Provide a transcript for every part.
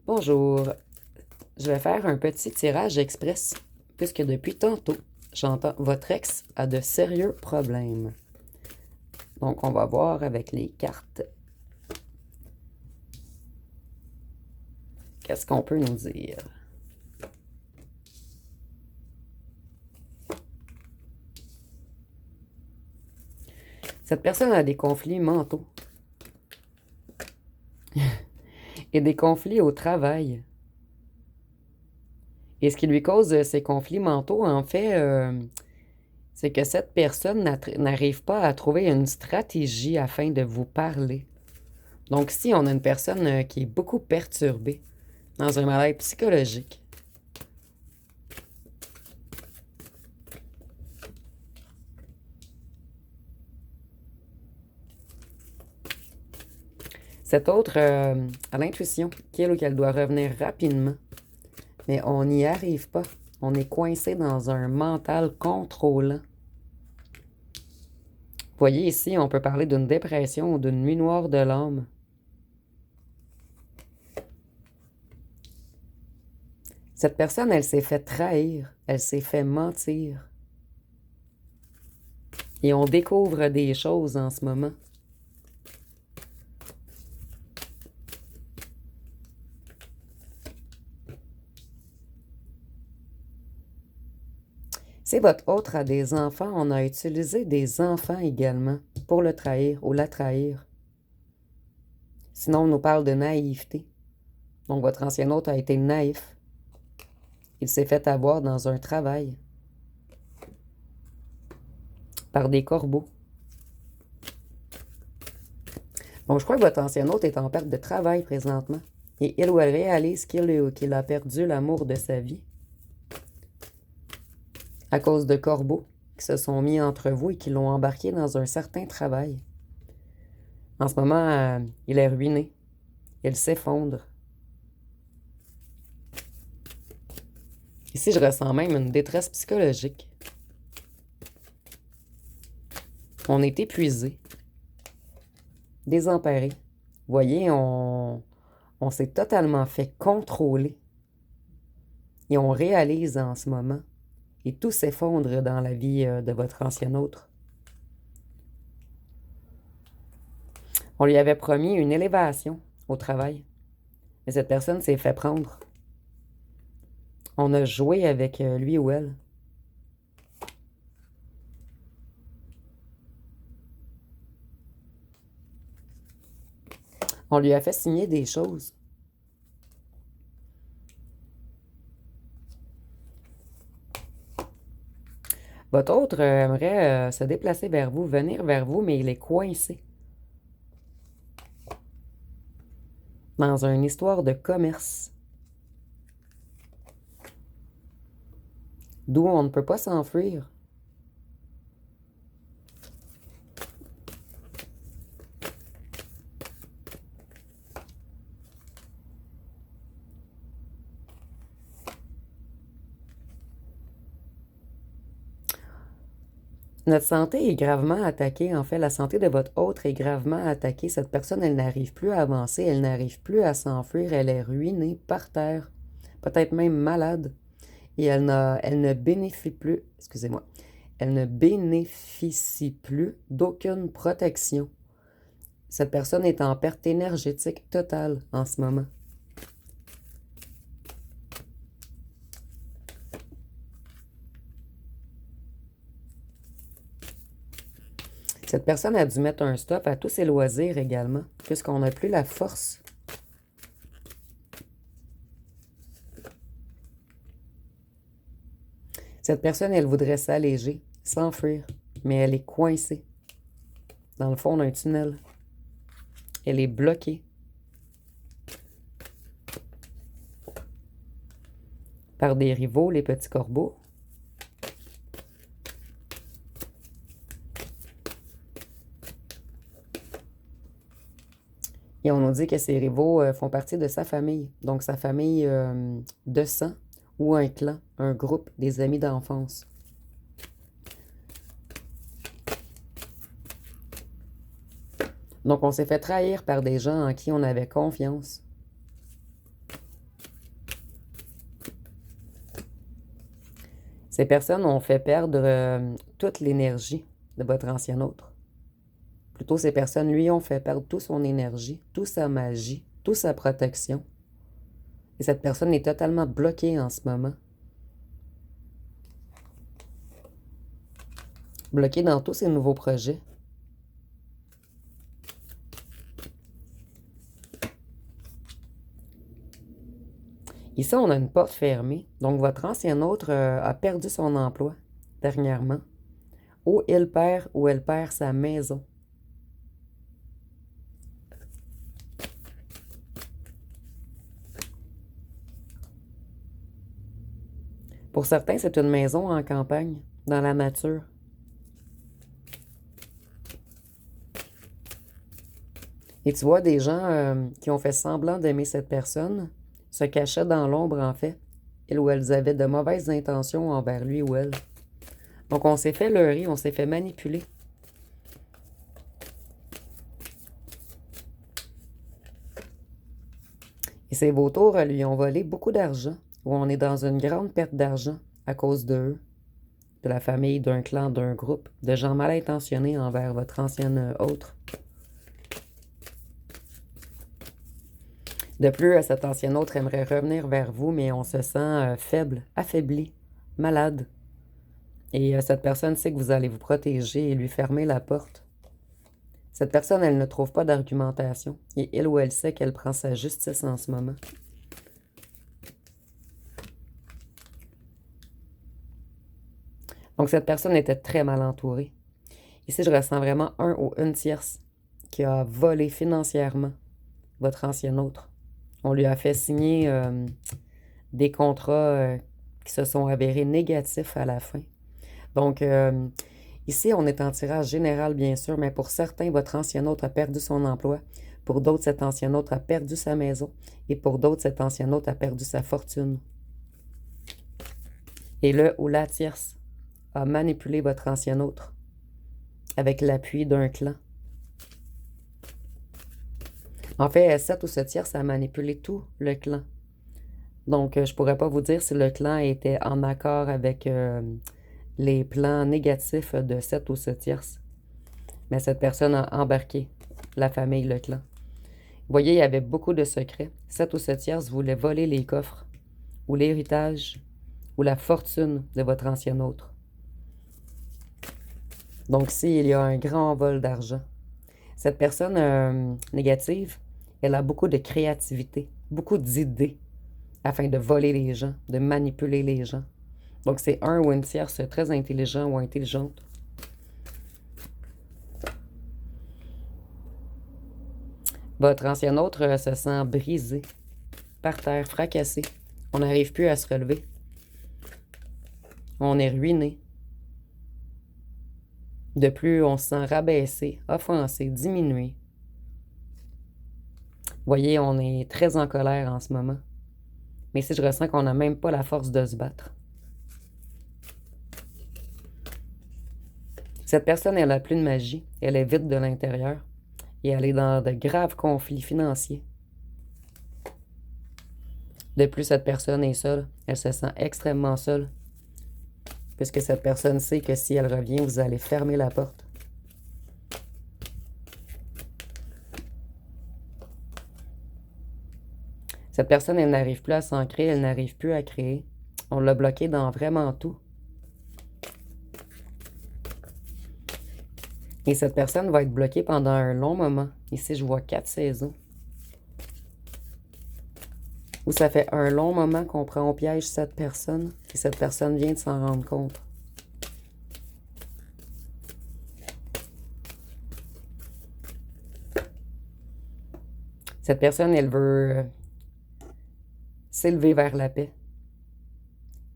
Bonjour, je vais faire un petit tirage express, puisque depuis tantôt, j'entends votre ex a de sérieux problèmes. Donc, on va voir avec les cartes. Qu'est-ce qu'on peut nous dire? Cette personne a des conflits mentaux et des conflits au travail. Et ce qui lui cause ces conflits mentaux, en fait, c'est que cette personne n'arrive pas à trouver une stratégie afin de vous parler. Donc, si on a une personne qui est beaucoup perturbée dans un malaise psychologique, cette autre a l'intuition qu'il ou qu'elle doit revenir rapidement, mais on n'y arrive pas. On est coincé dans un mental contrôlant. Vous voyez ici, on peut parler d'une dépression ou d'une nuit noire de l'âme. Cette personne, elle s'est fait trahir, elle s'est fait mentir. Et on découvre des choses en ce moment. Si votre autre a des enfants, on a utilisé des enfants également pour le trahir ou la trahir. Sinon, on nous parle de naïveté. Donc, votre ancien hôte a été naïf. Il s'est fait avoir dans un travail par des corbeaux. Donc, je crois que votre ancien hôte est en perte de travail présentement. Et il ou elle réalise qu'il a perdu l'amour de sa vie à cause de corbeaux qui se sont mis entre vous et qui l'ont embarqué dans un certain travail. En ce moment, il est ruiné. Il s'effondre. Ici, je ressens même une détresse psychologique. On est épuisé, désemparé. Vous voyez, on s'est totalement fait contrôler. Et on réalise en ce moment. Et tout s'effondre dans la vie de votre ancien autre. On lui avait promis une élévation au travail. Mais cette personne s'est fait prendre. On a joué avec lui ou elle. On lui a fait signer des choses. Votre autre aimerait se déplacer vers vous, venir vers vous, mais il est coincé dans une histoire de commerce, d'où on ne peut pas s'enfuir. Notre santé est gravement attaquée. En fait, la santé de votre autre est gravement attaquée. Cette personne, elle n'arrive plus à avancer, elle n'arrive plus à s'enfuir, elle est ruinée par terre, peut-être même malade. Et elle ne bénéficie plus, excusez-moi, elle ne bénéficie plus d'aucune protection. Cette personne est en perte énergétique totale en ce moment. Cette personne a dû mettre un stop à tous ses loisirs également, puisqu'on n'a plus la force. Cette personne, elle voudrait s'alléger, s'enfuir, mais elle est coincée dans le fond d'un tunnel. Elle est bloquée par des rivaux, les petits corbeaux. Et on nous dit que ces rivaux font partie de sa famille. Donc, sa famille de sang ou un clan, un groupe, des amis d'enfance. Donc, on s'est fait trahir par des gens en qui on avait confiance. Ces personnes ont fait perdre toute l'énergie de votre ancien autre. Plutôt, ces personnes lui ont fait perdre toute son énergie, toute sa magie, toute sa protection. Et cette personne est totalement bloquée en ce moment. Bloquée dans tous ses nouveaux projets. Ici, on a une porte fermée. Donc, votre ancien autre a perdu son emploi dernièrement. Ou elle perd sa maison. Pour certains, c'est une maison en campagne, dans la nature. Et tu vois des gens qui ont fait semblant d'aimer cette personne, se cachaient dans l'ombre en fait, ils ou elles avaient de mauvaises intentions envers lui ou elle. Donc on s'est fait leurrer, on s'est fait manipuler. Et ces vautours lui ont volé beaucoup d'argent, où on est dans une grande perte d'argent à cause d'eux, de la famille, d'un clan, d'un groupe, de gens mal intentionnés envers votre ancienne autre. De plus, cet ancien autre aimerait revenir vers vous, mais on se sent faible, affaibli, malade. Et cette personne sait que vous allez vous protéger et lui fermer la porte. Cette personne, elle ne trouve pas d'argumentation. Et il ou elle sait qu'elle prend sa justice en ce moment. Donc cette personne était très mal entourée. Ici, je ressens vraiment un ou une tierce qui a volé financièrement votre ancien autre. On lui a fait signer des contrats qui se sont avérés négatifs à la fin. Donc, ici, on est en tirage général, bien sûr, mais pour certains, votre ancien autre a perdu son emploi. Pour d'autres, cet ancien autre a perdu sa maison. Et pour d'autres, cet ancien autre a perdu sa fortune. Et le ou la tierce a manipulé votre ancien autre avec l'appui d'un clan. En fait, cette ou ce tierce a manipulé tout le clan. Donc, je ne pourrais pas vous dire si le clan était en accord avec les plans négatifs de cette ou ce tierce. Mais cette personne a embarqué la famille, le clan. Vous voyez, il y avait beaucoup de secrets. Cette ou ce tierce voulait voler les coffres, ou l'héritage, ou la fortune de votre ancien autre. Donc, ici, il y a un grand vol d'argent. Cette personne négative, elle a beaucoup de créativité, beaucoup d'idées afin de voler les gens, de manipuler les gens. Donc, c'est un ou une tierce très intelligent ou intelligente. Votre ancien autre se sent brisé, par terre, fracassé. On n'arrive plus à se relever. On est ruiné. De plus, on se sent rabaissé, offensé, diminué. Vous voyez, on est très en colère en ce moment. Mais si je ressens qu'on n'a même pas la force de se battre. Cette personne, elle n'a plus de magie. Elle est vide de l'intérieur. Et elle est dans de graves conflits financiers. De plus, cette personne est seule. Elle se sent extrêmement seule. Puisque cette personne sait que si elle revient, vous allez fermer la porte. Cette personne, elle n'arrive plus à s'ancrer, elle n'arrive plus à créer. On l'a bloqué dans vraiment tout. Et cette personne va être bloquée pendant un long moment. Ici, je vois 4 saisons. Où ça fait un long moment qu'on prend au piège cette personne. Et cette personne vient de s'en rendre compte. Cette personne, elle veut s'élever vers la paix.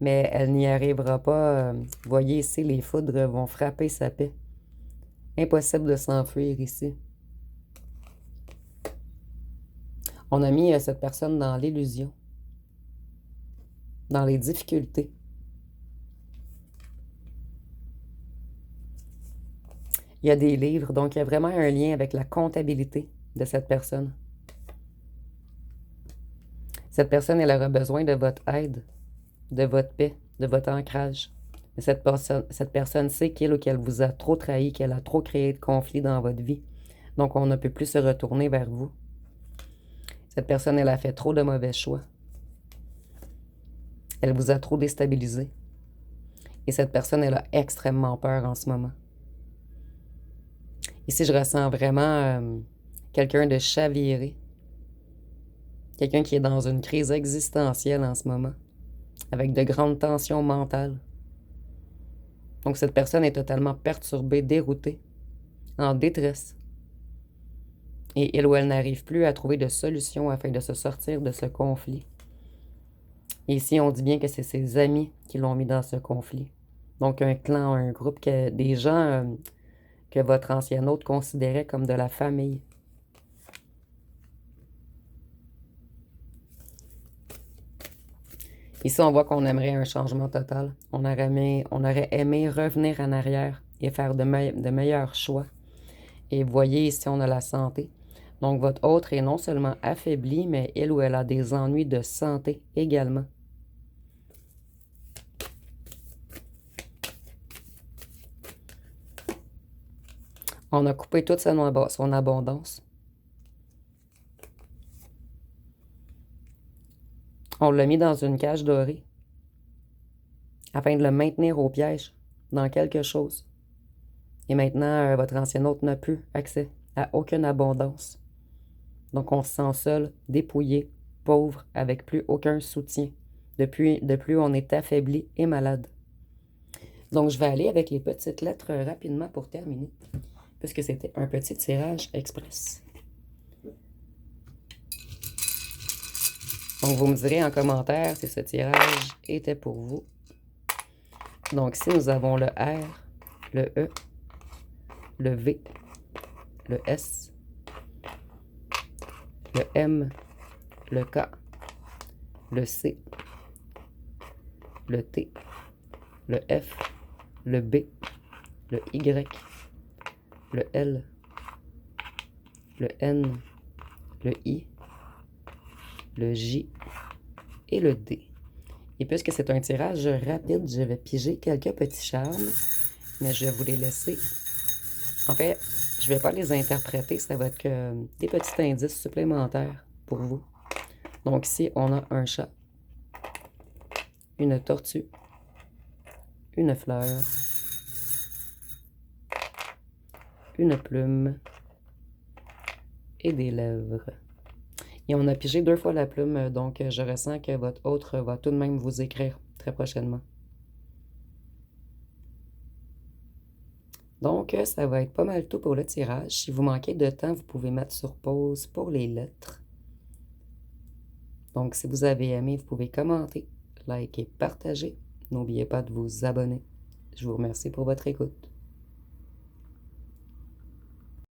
Mais elle n'y arrivera pas. Vous voyez ici, les foudres vont frapper sa paix. Impossible de s'enfuir ici. On a mis cette personne dans l'illusion, dans les difficultés. Il y a des livres, donc il y a vraiment un lien avec la comptabilité de cette personne. Cette personne, elle aura besoin de votre aide, de votre paix, de votre ancrage. Cette personne sait qu'il ou qu'elle vous a trop trahi, qu'elle a trop créé de conflits dans votre vie. Donc, on ne peut plus se retourner vers vous. Cette personne, elle a fait trop de mauvais choix. Elle vous a trop déstabilisé. Et cette personne, elle a extrêmement peur en ce moment. Ici, je ressens vraiment quelqu'un de chaviré. Quelqu'un qui est dans une crise existentielle en ce moment, avec de grandes tensions mentales. Donc, cette personne est totalement perturbée, déroutée, en détresse. Et il ou elle n'arrive plus à trouver de solution afin de se sortir de ce conflit. Et ici, on dit bien que c'est ses amis qui l'ont mis dans ce conflit. Donc, un clan, un groupe, des gens que votre ancien hôte considérait comme de la famille. Ici, on voit qu'on aimerait un changement total. On aurait aimé revenir en arrière et faire de meilleurs choix. Et vous voyez, ici, on a la santé. Donc, votre autre est non seulement affaibli, mais il ou elle a des ennuis de santé également. On a coupé toute son abondance. On l'a mis dans une cage dorée afin de le maintenir au piège dans quelque chose. Et maintenant, votre ancien hôte n'a plus accès à aucune abondance. Donc, on se sent seul, dépouillé, pauvre, avec plus aucun soutien. De plus, on est affaibli et malade. Donc, je vais aller avec les petites lettres rapidement pour terminer, puisque c'était un petit tirage express. Donc, vous me direz en commentaire si ce tirage était pour vous. Donc, ici, nous avons le R, le E, le V, le S, le M, le K, le C, le T, le F, le B, le Y, le L, le N, le I, le J et le D. Et puisque c'est un tirage rapide, je vais piger quelques petits charmes, mais je vais vous les laisser. En fait, je ne vais pas les interpréter, ça va être que des petits indices supplémentaires pour vous. Donc ici, on a un chat, une tortue, une fleur, une plume et des lèvres. Et on a pigé 2 fois la plume, donc je ressens que votre autre va tout de même vous écrire très prochainement. Donc, ça va être pas mal tout pour le tirage. Si vous manquez de temps, vous pouvez mettre sur pause pour les lettres. Donc, si vous avez aimé, vous pouvez commenter, liker, partager. N'oubliez pas de vous abonner. Je vous remercie pour votre écoute.